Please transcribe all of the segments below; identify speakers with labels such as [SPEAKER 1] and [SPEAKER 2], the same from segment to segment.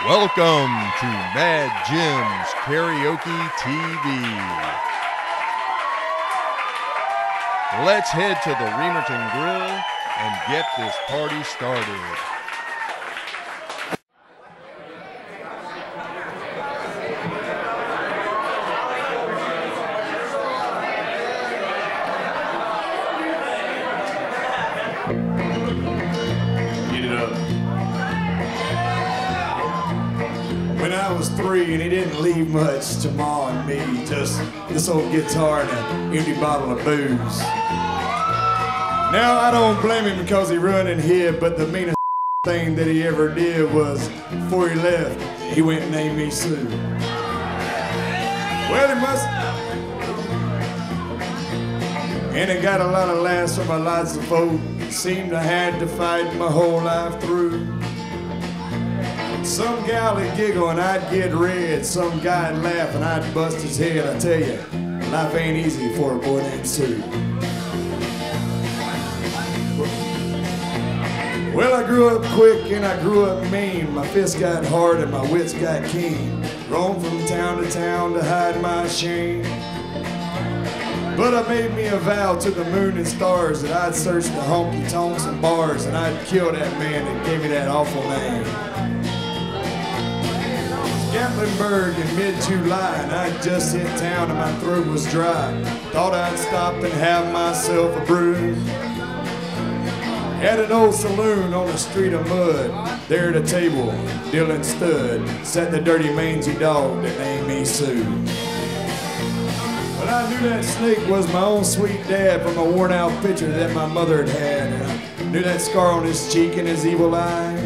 [SPEAKER 1] Welcome to Mad Jim's Karaoke TV. Let's head to the Reamerton Grill and get this party started.
[SPEAKER 2] Get it up. When I was 3 and he didn't leave much to Ma and me, just this old guitar and an empty bottle of booze. Now I don't blame him because he run and hid, but the meanest thing that he ever did was, before he left, he went and named me Sue. Well, he must. And it got a lot of laughs from a lots of folk. Seemed I had to fight my whole life through. Some gal would giggle and I'd get red. Some guy'd laugh and I'd bust his head. I tell you, life ain't easy for a boy named Sue. Well, I grew up quick and I grew up mean. My fists got hard and my wits got keen. Roamed from town to town to hide my shame. But I made me a vow to the moon and stars that I'd search the honky-tonks and bars and I'd kill that man that gave me that awful name. Gatlinburg in mid-July and I'd just hit town and my throat was dry. Thought I'd stop and have myself a brew. At an old saloon on a street of mud, there at a table, Dylan stood, sat the dirty mangy dog that named me Sue. But I knew that snake was my own sweet dad from a worn out picture that my mother had had. And I knew that scar on his cheek and his evil eye.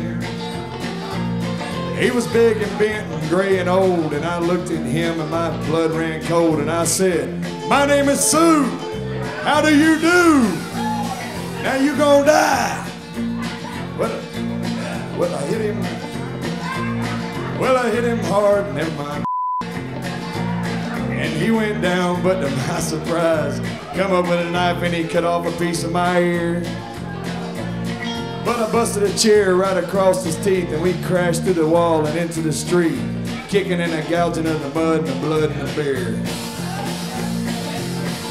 [SPEAKER 2] He was big and bent and gray and old, and I looked at him and my blood ran cold, and I said, "My name is Sue. How do you do? Now you gonna die." Well, I hit him. Well, I hit him hard, never mind. And he went down, but to my surprise, come up with a knife and he cut off a piece of my ear. But I busted a chair right across his teeth and we crashed through the wall and into the street, kicking and gouging of the mud and the blood and the beer.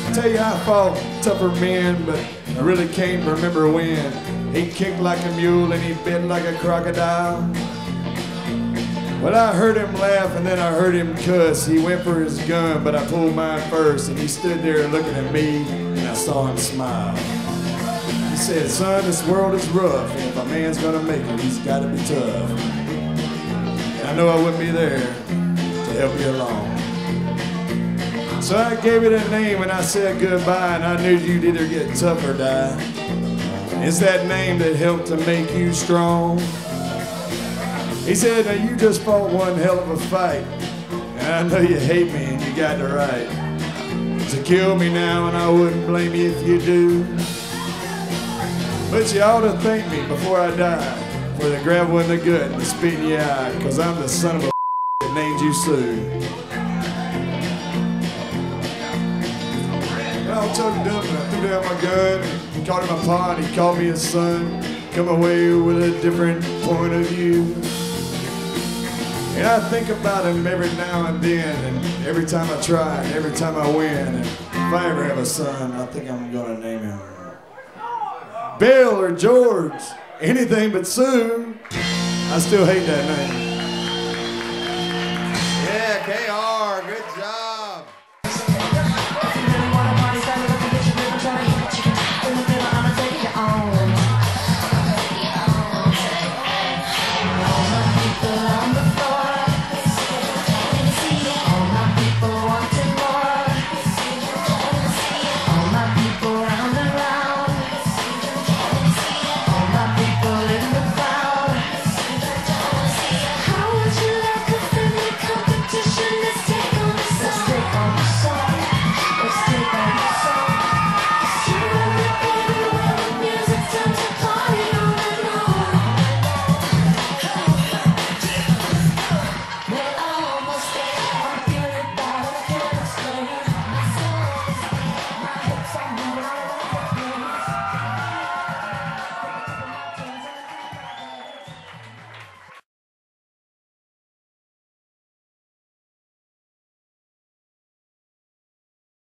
[SPEAKER 2] I tell you, I fought tougher men, but I really can't remember when. He kicked like a mule and he bit like a crocodile. Well, I heard him laugh and then I heard him cuss. He went for his gun, but I pulled mine first, and he stood there looking at me, and I saw him smile. He said, "Son, this world is rough, and if a man's gonna make it, he's gotta be tough." And I know I wouldn't be there to help you along. So I gave it a name and I said goodbye, and I knew you'd either get tough or die. It's that name that helped to make you strong. He said, "Now you just fought one hell of a fight, and I know you hate me and you got the right to kill me now, and I wouldn't blame you if you do. But you ought to thank me before I die for the gravel in the gut and the spit in your eye, 'cause I'm the son of a that named you Sue." I was choked up and I threw down my gun. He called him my pa and he called me his son. Come away with a different point of view. And I think about him every now and then, and every time I try, and every time I win. And if I ever have a son, I think I'm gonna name him Bill or George, anything but Sue. I still hate that name.